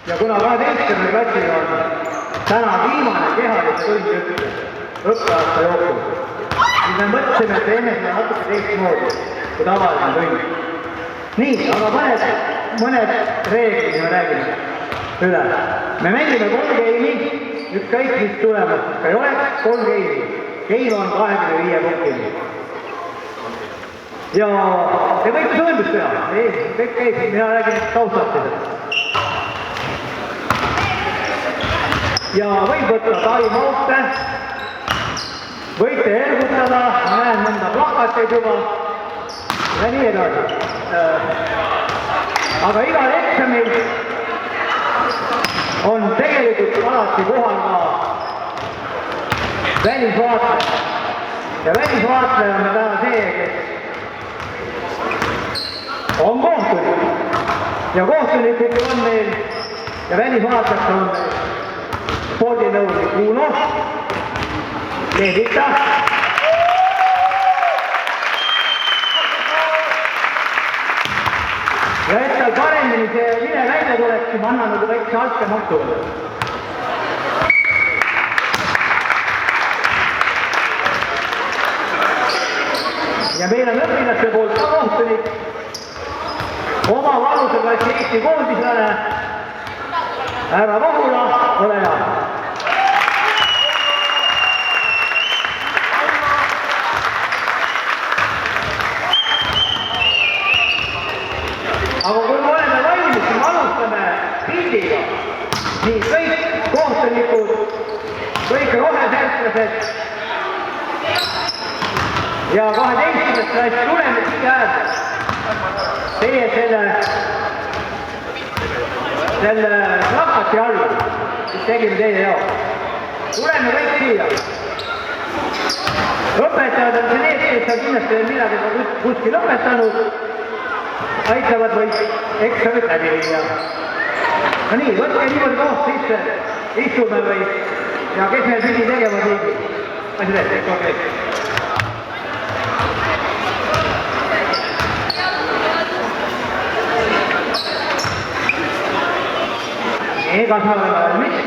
ja kuna 12. klassil on täna viimane kehalise tund õppeaasta jooksul, siis me mõtlesime, et teeme seda natuke teistmoodi kui tavaline tund. Nii, aga mõned reeglid me räägime üle. Me mängime 3 geimi, ükskõik mis tulemust ka ei oleks, 3 geimi. Geim on 25 punktini. Ja te võite sõendust teha, kõik käib, mina räägin taustalt. Ja võib võtta time-out'e, võite ergutada, ma näen mõnda plakateid juba ja nii edasi. Aga igal eksamil on tegelikult alati kohal ka välisvaatleja. Ja välisvaatleja on täna see, kes on kohtunik. Ja kohtunikud on meil ja välisvaatlejad on meil spordinõunik Uno Leedita. Ja et tal paremini see vile välja tuleks, siis ma annan nagu väikse altkäemaksu. Ja meil on õpilaste poolt ka kohtunik, oma vanuseklassi Eesti koondislane, härra Vahula, ole hea. Aga kui me oleme valmis, siis me alustame pildiga. Nii, kõik kohtunikud, kõik rohesärklased ja 12. klass tuleme kõik äärde. Teie selle plakati alla, mis tegime teie jaoks. Tuleme kõik siia. Õpetajad on see need, kes on kindlasti midagi kuskil õpetanud, aitavad võid eksamit läbi viia. No nii, võtke niimoodi koht sisse, istume või ja kes meil pidi tegema tiigi? Asi tehti, okei. Nii, kas me oleme valmis?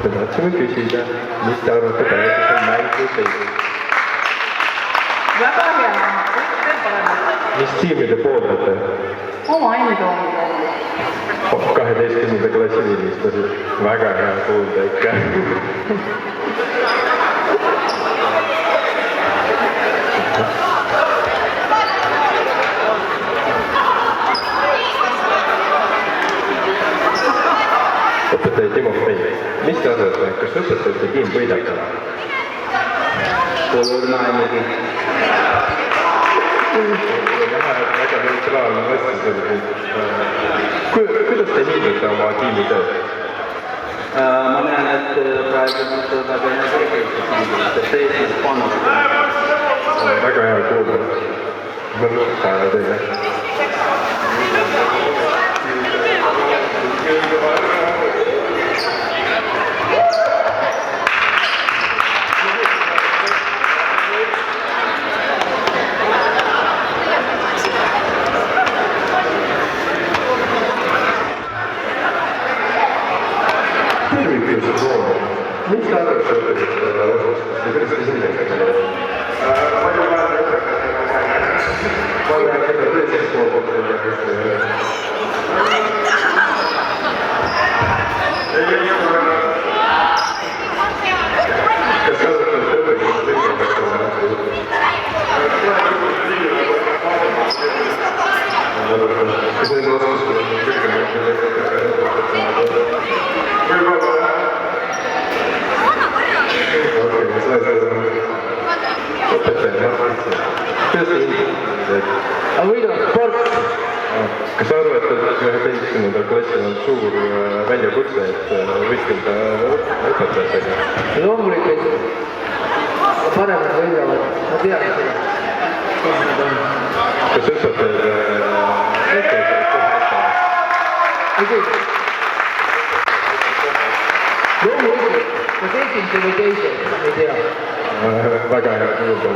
me tahtsime küsida, mis te arvate praegu seal mängu seisus? Väga hea, kõik veel paremad. Mis tiimi te pooldate? Oma enda on. 12. klassi viimistlased. Väga hea kuulda ikka. Õpetaja Timofei, mis te arvate, kas õpetajate tiim võidab? Pole õrna aimugi. Väga neutraalne vastus oli. Kuidas te hindate oma tiimi tööd? Ma näen, et praegu on väga energeetiliselt, et täiesti pannud. Väga hea kuulda. Ma lõpetan teile. Mis te arvate õpetajate osast? Te kuidas te hindate? Palju vaja õpetajate? Ma olen keda teisest poolt kas kasutate õpetajate kas need vastused on kõigepealt Võidu on sport. Kas sa arvad, et 11. klassil on suur väljakutse, et võistelda õpetajatega? Loomulikult paremad võidavad, ma tean seda. Kas õpetajad näitavad kohe ette? Loomulikult, kas esimese või teise, ei tea. Väga hea kuulda.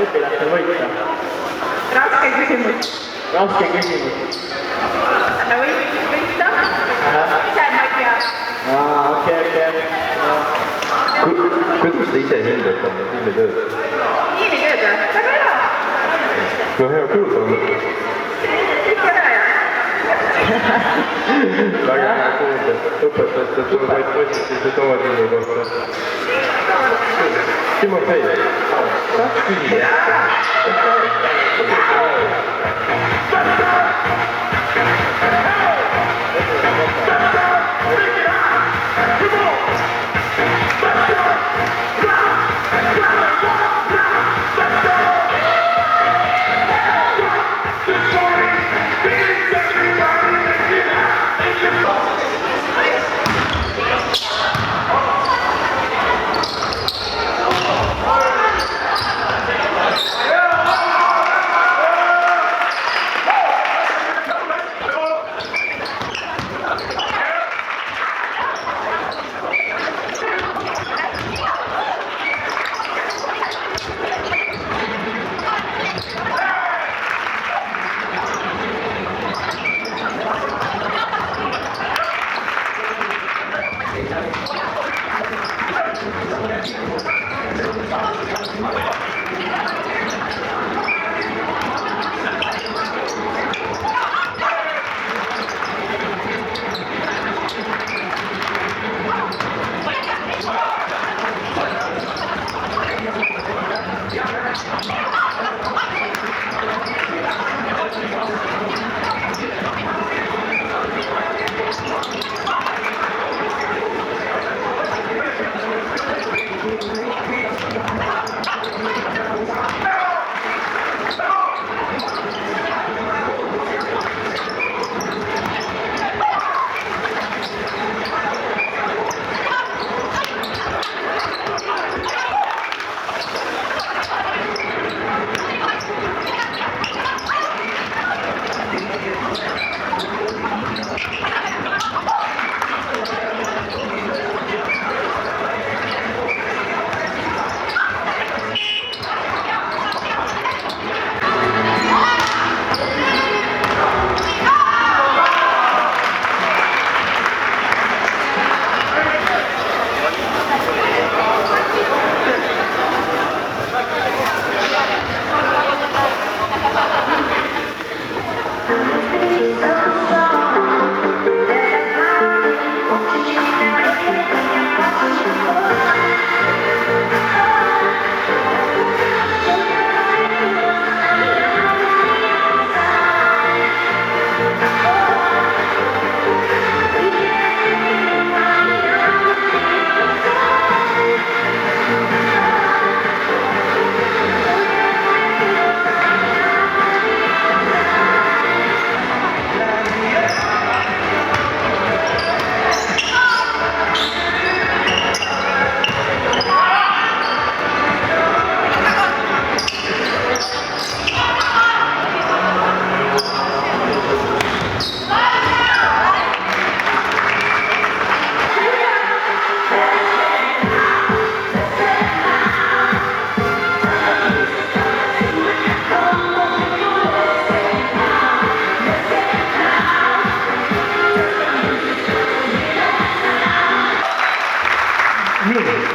õpilastel võita? Raske küsimus. Raske küsimus. Võita? Ise ma ei tea. Okei. Kuidas te ise hindate oma tiimitööd? Tiimitööd või? Väga hea. No hea kuulda on. Ikka hea. väga hea kuulda, õpetajate tulevad positiivse tooni kohta. Timofei, saad küsida?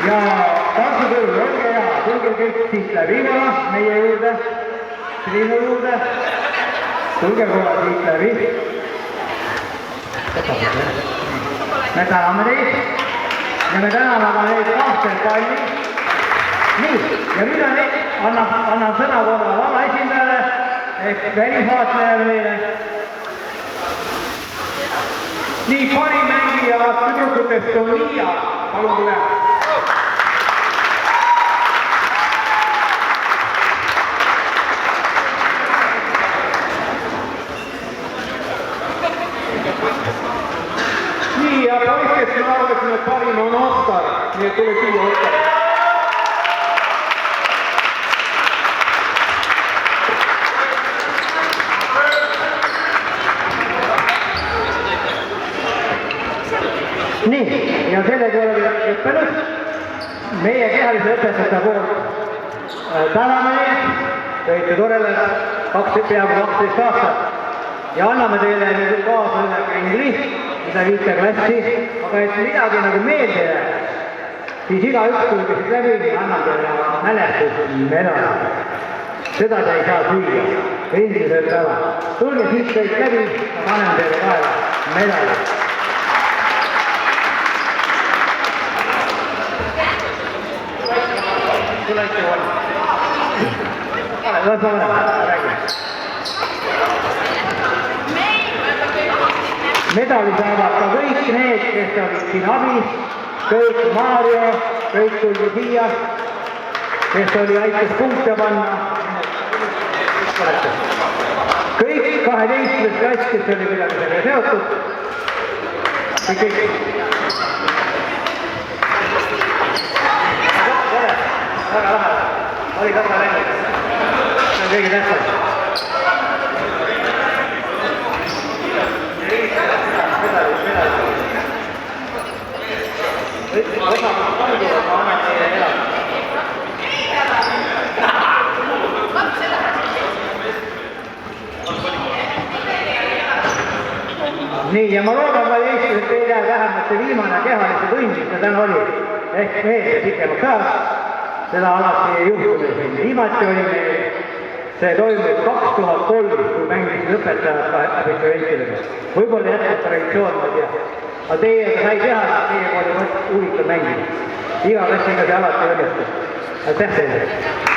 Ja tantsutööl olge hea, tulge kõik siit läbi Ivana meie juurde, Triinu juurde. Tulge korra siit läbi. Me täname teid ja me täname ka neid kahte palli. Nii, ja nüüd annan sõna korra valla esindajale ehk välisvaatlejale meile. Nii, parim mängija tüdrukutest on Liia, palun tule. Nii, ja poiskest me arvasime, et parim on Oskar, nii et tule siia Oskar. Nii, ja sellega oleme lõppenud. Meie kehalise õpetajate poolt täname neid, tõite torele peaaegu 12 aastat ja anname teile nüüd kaasa ühe kringli, mida 5. klassi, aga et midagi nagu meelde jääb, siis igaüks tulge siit läbi ja annab teile mälestusmedali. Seda te ei saa süüa. endiselt ala. Tulge siit kõik läbi, ma panen teile kaela medali. Tule ikka valmis. Las ma räägin. Medali saavad ka kõik need, kes olid siin abis, kõik Mario, kõik tuldi siia, kes oli aitas punkte panna. Kõik 12 klass, kes oli midagi sellega seotud. Kõik. Väga lahe, oli väga läinud. See on kõige tähtsam. Osa kanduvad, ma annan teile elada. Nii, ja ma loodan palju Eestis, et teil jääb vähemalt see viimane kehalise tund, mis ta täna oli. Ehk meelde pikemaks ajaks. Seda alati ei juhtunud siin. Viimati oli meil, see toimus 2003, kui mängisid õpetajad abiturientidega. Võib-olla jätkub traditsioon, ma tea. Aga teie sai teha, et teie oli huvitav mängida. Iga klassiga see alati õnnestab. Aitäh teile!